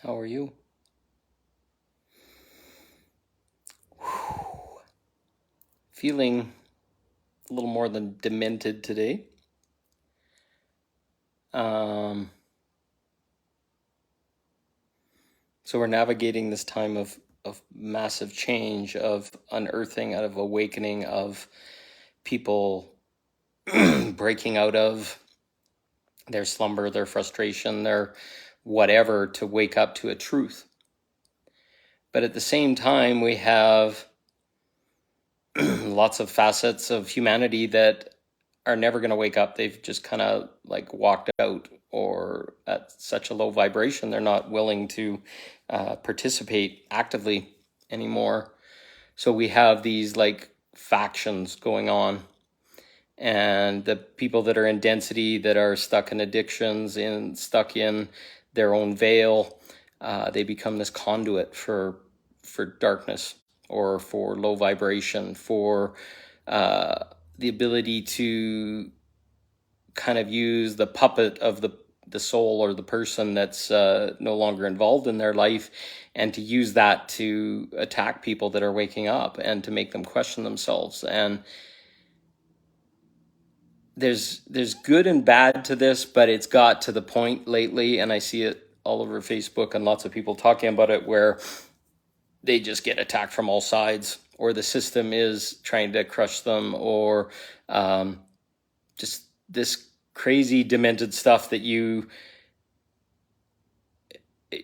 How are you? Whew. Feeling a little more than demented today. Um, so we're navigating this time of massive change, of unearthing, out of awakening, of people breaking out of their slumber, their frustration, their whatever, to wake up to a truth. But at the same time, we have lots of facets of humanity that are never going to wake up. They've just kind of like walked out, or at such a low vibration, they're not willing to participate actively anymore. So we have these like factions going on, and the people that are in density, that are stuck in addictions, stuck in their own veil, they become this conduit for darkness, or for low vibration, for the ability to kind of use the puppet of the soul, or the person that's no longer involved in their life, and to use that to attack people that are waking up, and to make them question themselves. And there's good and bad to this, but it's got to the point lately, and I see it all over Facebook and lots of people talking about it, where they just get attacked from all sides, or the system is trying to crush them, or just this crazy demented stuff that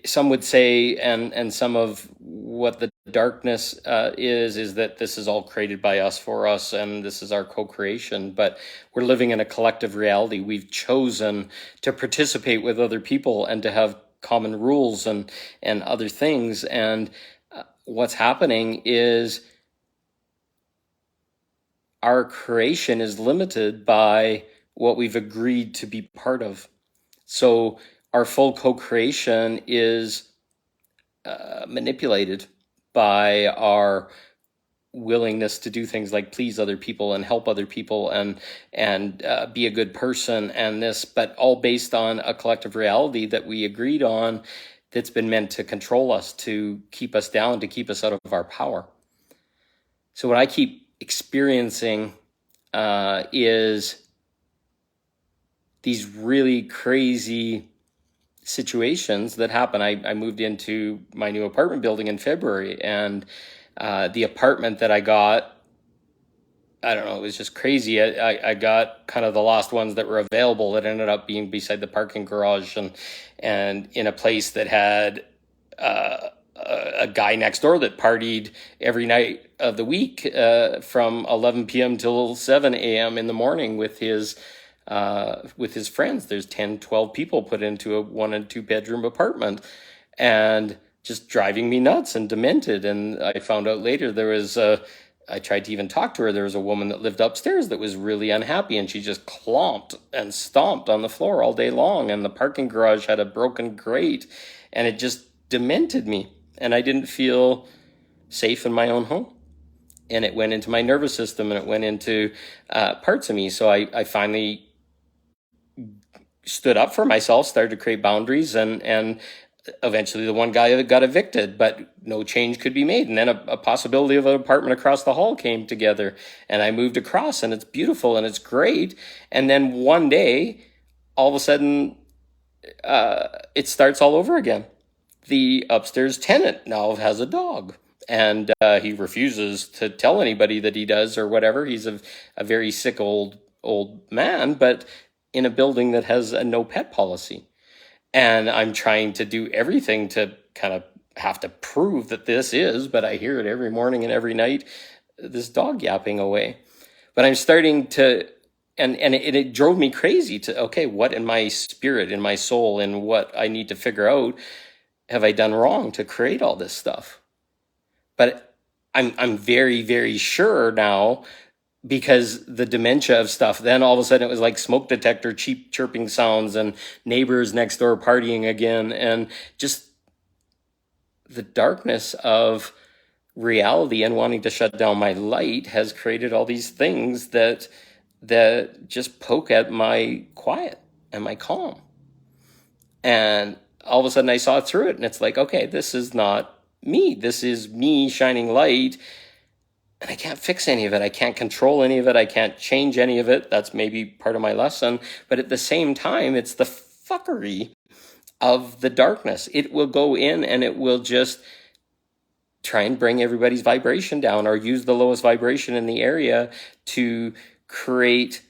some would say, and some of what the darkness is that this is all created by us, for us, and this is our co-creation. But we're living in a collective reality. We've chosen to participate with other people, and to have common rules and other things. And what's happening is our creation is limited by what we've agreed to be part of. So our full co-creation is manipulated by our willingness to do things like please other people and help other people, and be a good person, and this, but all based on a collective reality that we agreed on, that's been meant to control us, to keep us down, to keep us out of our power. So what I keep experiencing is these really crazy situations that happen. I moved into my new apartment building in February, and the apartment that I got, I don't know, it was just crazy. I got kind of the last ones that were available, that ended up being beside the parking garage, and in a place that had a guy next door that partied every night of the week, from 11 p.m. till 7 a.m. in the morning with his friends. There's 10, 12 people put into a 1 and 2 bedroom apartment, and just driving me nuts and demented. And I found out later I tried to even talk to her. There was a woman that lived upstairs that was really unhappy, and she just clomped and stomped on the floor all day long. And the parking garage had a broken grate, and it just demented me. And I didn't feel safe in my own home. And it went into my nervous system, and it went into parts of me. So I finally stood up for myself, started to create boundaries, and eventually the one guy got evicted, but no change could be made. And then a possibility of an apartment across the hall came together, and I moved across, and it's beautiful and it's great. And then one day, all of a sudden, it starts all over again. The upstairs tenant now has a dog, and he refuses to tell anybody that he does, or whatever. He's a very sick old man, but in a building that has a no pet policy. And I'm trying to do everything to kind of have to prove that this is, but I hear it every morning and every night, this dog yapping away. But I'm starting to, and it drove me crazy to, okay, what in my spirit, in my soul, in what I need to figure out, have I done wrong to create all this stuff? But I'm very, very sure now, because the dementia of stuff, then all of a sudden it was like smoke detector, cheap chirping sounds, and neighbors next door partying again. And just the darkness of reality and wanting to shut down my light has created all these things that just poke at my quiet and my calm. And all of a sudden I saw through it, and it's like, okay, this is not me. This is me shining light, and I can't fix any of it. I can't control any of it. I can't change any of it. That's maybe part of my lesson. But at the same time, it's the fuckery of the darkness. It will go in and it will just try and bring everybody's vibration down, or use the lowest vibration in the area to create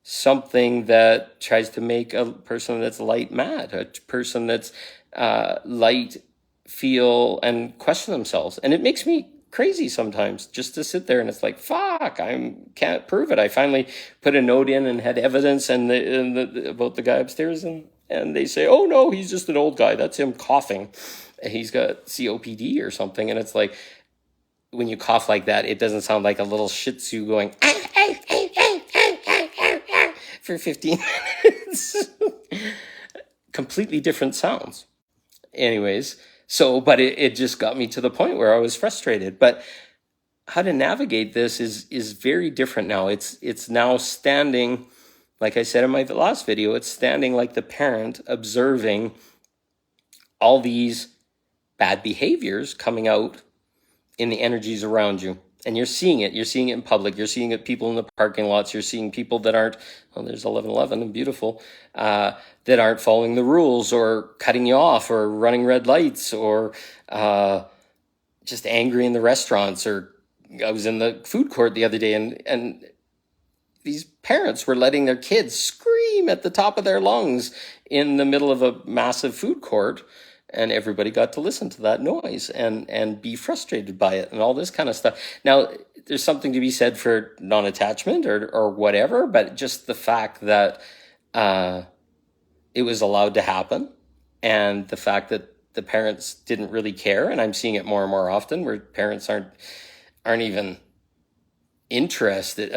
something that tries to make a person that's light mad, a person that's light feel and question themselves. And it makes me crazy sometimes just to sit there, and it's like, fuck, I can't prove it. I finally put a note in and had evidence about the guy upstairs, and they say, oh no, he's just an old guy. That's him coughing. He's got COPD or something. And it's like, when you cough like that, it doesn't sound like a little shih tzu going for 15 minutes. Completely different sounds. Anyways, but it just got me to the point where I was frustrated. But how to navigate this is very different now. It's now standing, like I said in my last video, it's standing like the parent, observing all these bad behaviors coming out in the energies around you. And you're seeing it. You're seeing it in public. You're seeing it people in the parking lots. You're seeing people that aren't, well, there's 1111 and beautiful, that aren't following the rules, or cutting you off, or running red lights, or just angry in the restaurants. Or I was in the food court the other day, and these parents were letting their kids scream at the top of their lungs in the middle of a massive food court. And everybody got to listen to that noise and be frustrated by it and all this kind of stuff. Now, there's something to be said for non-attachment or whatever, but just the fact that it was allowed to happen, and the fact that the parents didn't really care. And I'm seeing it more and more often where parents aren't even interested.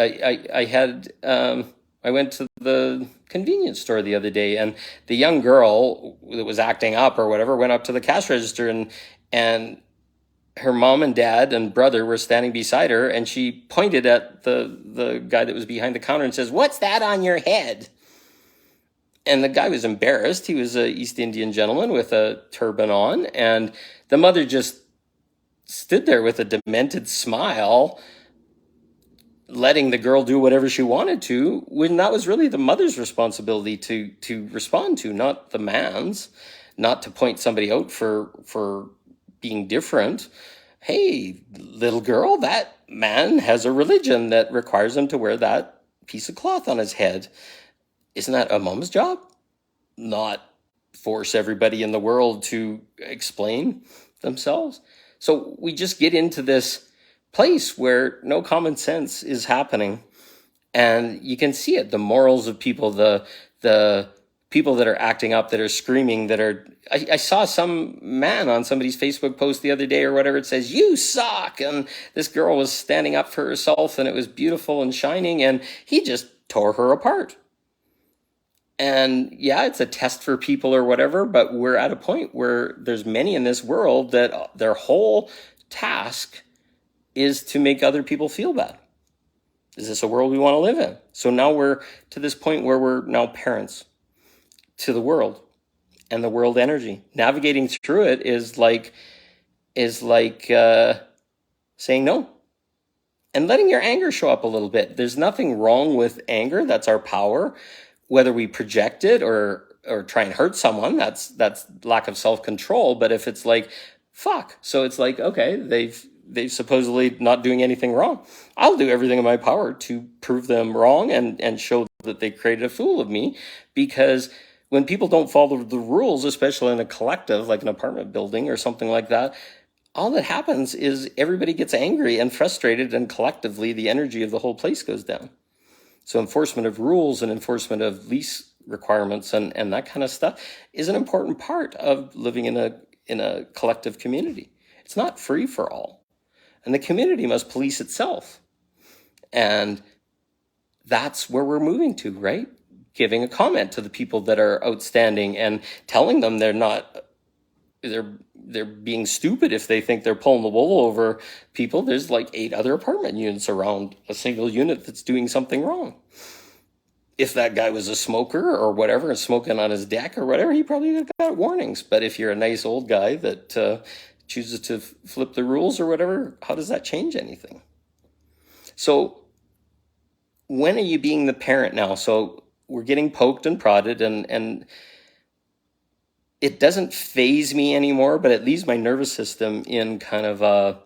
I went to the convenience store the other day, and the young girl that was acting up or whatever went up to the cash register, and her mom and dad and brother were standing beside her, and she pointed at the guy that was behind the counter and says, "What's that on your head?" And the guy was embarrassed. He was an East Indian gentleman with a turban on, and the mother just stood there with a demented smile, letting the girl do whatever she wanted to, when that was really the mother's responsibility to respond to, not the man's, not to point somebody out for being different. Hey, little girl, that man has a religion that requires him to wear that piece of cloth on his head. Isn't that a mom's job? Not force everybody in the world to explain themselves. So we just get into this place where no common sense is happening, and you can see it. The morals of people, the people that are acting up, that are screaming, that are. I saw some man on somebody's Facebook post the other day or whatever. It says, "You suck," and this girl was standing up for herself, and it was beautiful and shining, and he just tore her apart. And yeah, it's a test for people or whatever, but we're at a point where there's many in this world that their whole task is to make other people feel bad. Is this a world we want to live in? So now we're to this point where we're now parents to the world and the world energy. Navigating through it is like saying no and letting your anger show up a little bit. There's nothing wrong with anger. That's our power. Whether we project it or try and hurt someone, that's lack of self-control. But if it's like, fuck. So it's like, okay, they've supposedly not doing anything wrong. I'll do everything in my power to prove them wrong and show that they created a fool of me. Because when people don't follow the rules, especially in a collective, like an apartment building or something like that, all that happens is everybody gets angry and frustrated, and collectively the energy of the whole place goes down. So enforcement of rules and enforcement of lease requirements and that kind of stuff is an important part of living in a collective community. It's not free for all. And the community must police itself. And that's where we're moving to, right? Giving a comment to the people that are outstanding and telling them they're being stupid if they think they're pulling the wool over people. There's like 8 other apartment units around a single unit that's doing something wrong. if that guy was a smoker or whatever and smoking on his deck or whatever, he probably got warnings. But if you're a nice old guy that chooses to flip the rules or whatever, how does that change anything? So when are you being the parent now? So we're getting poked and prodded, and it doesn't phase me anymore, but it leaves my nervous system in kind of a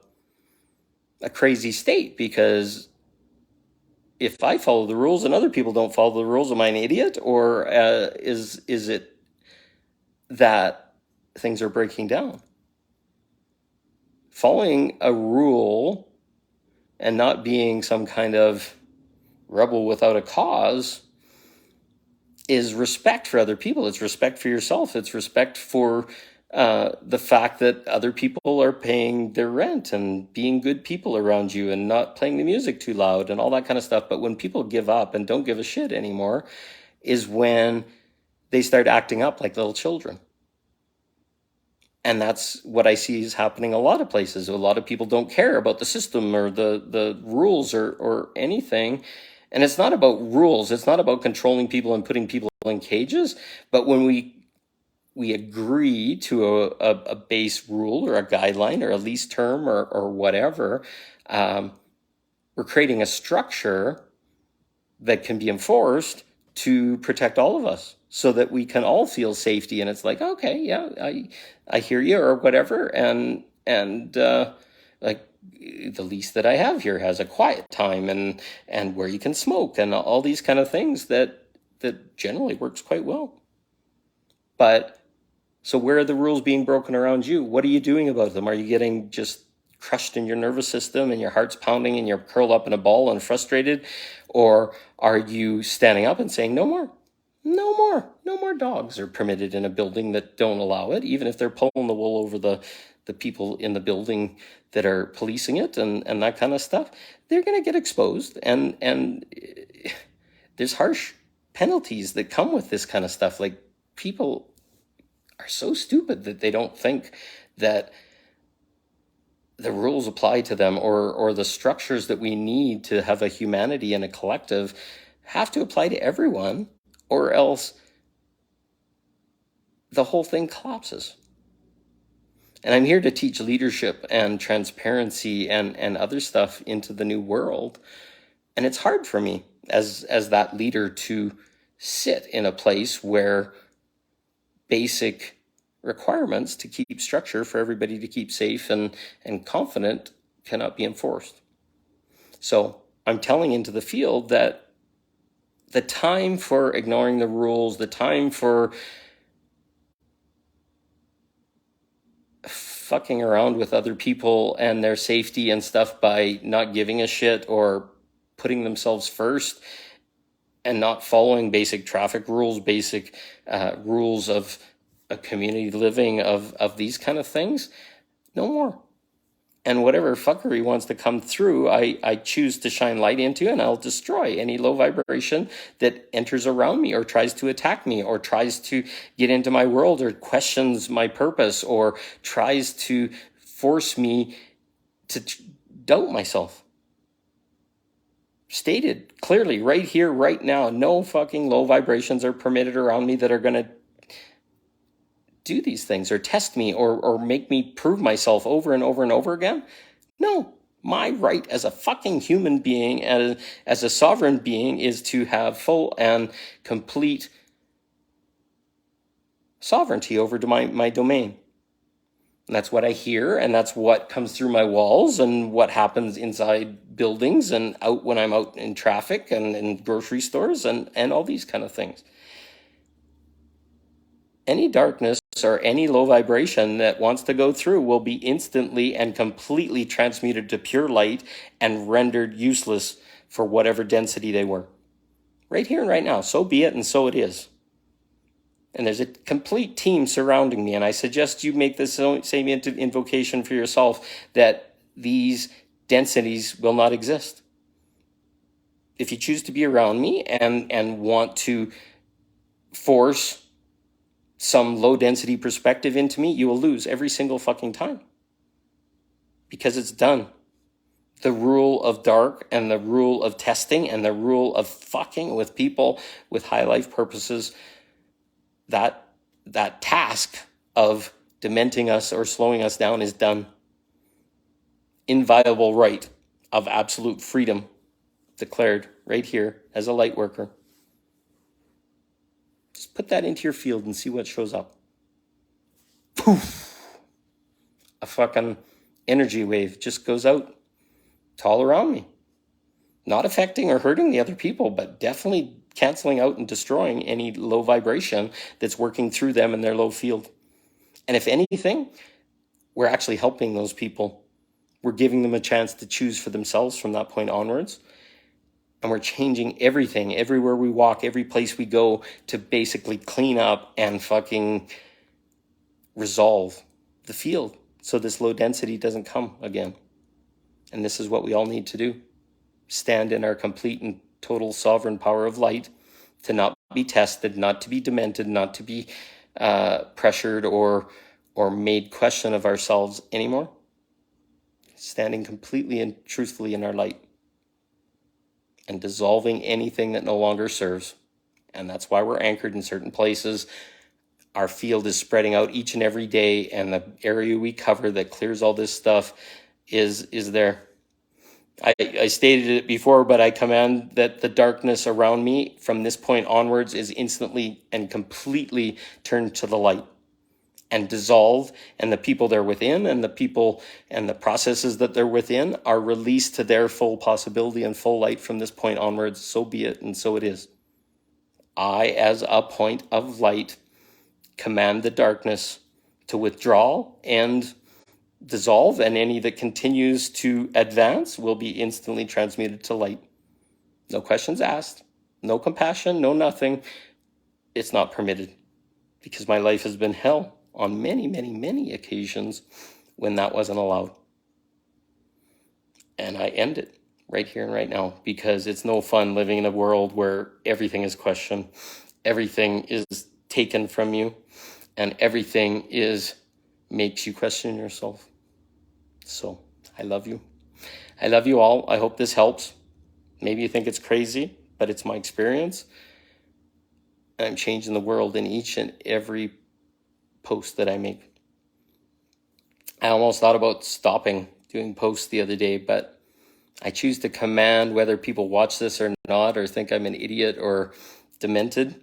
crazy state, because if I follow the rules and other people don't follow the rules, am I an idiot? Or is it that things are breaking down? Following a rule and not being some kind of rebel without a cause is respect for other people. It's respect for yourself. It's respect for the fact that other people are paying their rent and being good people around you and not playing the music too loud and all that kind of stuff. But when people give up and don't give a shit anymore is when they start acting up like little children. And that's what I see is happening a lot of places. A lot of people don't care about the system or the rules or anything. And it's not about rules. It's not about controlling people and putting people in cages. But when we agree to a base rule or a guideline or a lease term or whatever, we're creating a structure that can be enforced to protect all of us so that we can all feel safety. And it's like, okay, yeah, I hear you or whatever. And like the lease that I have here has a quiet time and where you can smoke and all these kind of things that generally works quite well. But so where are the rules being broken around you? What are you doing about them? Are you getting just crushed in your nervous system and your heart's pounding and you're curled up in a ball and frustrated? Or are you standing up and saying, no more, no more, no more dogs are permitted in a building that don't allow it, even if they're pulling the wool over the people in the building that are policing it and that kind of stuff? They're going to get exposed. And there's harsh penalties that come with this kind of stuff. Like, people are so stupid that they don't think that the rules apply to them or the structures that we need to have a humanity and a collective have to apply to everyone, or else the whole thing collapses. And I'm here to teach leadership and transparency and other stuff into the new world. And it's hard for me as that leader to sit in a place where basic requirements to keep structure for everybody to keep safe and confident cannot be enforced. So I'm telling into the field that the time for ignoring the rules, the time for fucking around with other people and their safety and stuff by not giving a shit or putting themselves first and not following basic traffic rules, basic rules of a community living, of these kind of things, no more. And whatever fuckery wants to come through, I choose to shine light into, and I'll destroy any low vibration that enters around me or tries to attack me or tries to get into my world or questions my purpose or tries to force me to doubt myself. Stated clearly right here, right now, no fucking low vibrations are permitted around me that are going to do these things or test me or make me prove myself over and over and over again. No, my right as a fucking human being, as a sovereign being, is to have full and complete sovereignty over my domain. And that's what I hear, and that's what comes through my walls and what happens inside buildings and out when I'm out in traffic and in grocery stores and all these kind of things. Any darkness or any low vibration that wants to go through will be instantly and completely transmuted to pure light and rendered useless for whatever density they were. Right here and right now. So be it, and so it is. And there's a complete team surrounding me, and I suggest you make this same invocation for yourself, that these densities will not exist. If you choose to be around me and want to force some low density perspective into me, you will lose every single fucking time. Because it's done. the rule of dark and the rule of testing and the rule of fucking with people with high life purposes, that task of dementing us or slowing us down is done. Inviolable right of absolute freedom declared right here as a light worker. Just put that into your field and see what shows up. Poof! A fucking energy wave just goes out. It's all around me. Not affecting or hurting the other people, but definitely canceling out and destroying any low vibration that's working through them in their low field. And if anything, we're actually helping those people. We're giving them a chance to choose for themselves from that point onwards. And we're changing everything, everywhere we walk, every place we go, to basically clean up and fucking resolve the field so this low density doesn't come again. And this is what we all need to do. Stand in our complete and total sovereign power of light, to not be tested, not to be demented, not to be pressured or made question of ourselves anymore. Standing completely and truthfully in our light and dissolving anything that no longer serves. And that's why we're anchored in certain places. Our field is spreading out each and every day, and the area we cover that clears all this stuff is there. I stated it before, but I command that the darkness around me from this point onwards is instantly and completely turned to the light and dissolve, and the people they're within and the people and the processes that they're within are released to their full possibility and full light from this point onwards. So be it, and so it is. I, as a point of light, command the darkness to withdraw and dissolve, and any that continues to advance will be instantly transmuted to light. No questions asked, no compassion, no nothing. It's not permitted, because my life has been hell on many, many, many occasions when that wasn't allowed. And I end it right here and right now, because it's no fun living in a world where everything is questioned, everything is taken from you, and everything makes you question yourself. So I love you. I love you all. I hope this helps. Maybe you think it's crazy, but it's my experience. I'm changing the world in each and every post that I make. I almost thought about stopping doing posts the other day, but I choose to command whether people watch this or not, or think I'm an idiot or demented.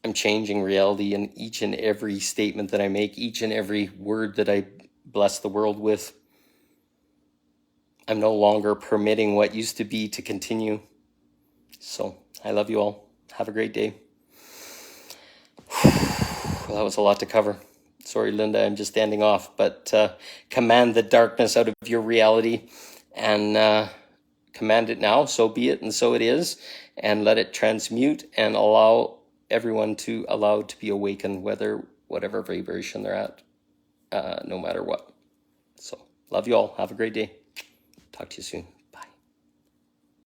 I'm changing reality in each and every statement that I make, each and every word that I bless the world with. I'm no longer permitting what used to be to continue. So I love you all. Have a great day. Well, that was a lot to cover. Sorry, Linda, I'm just standing off, but command the darkness out of your reality and command it now. So be it, and so it is, and let it transmute and allow everyone to be awakened, whatever vibration they're at, no matter what. So love you all. Have a great day. Talk to you soon.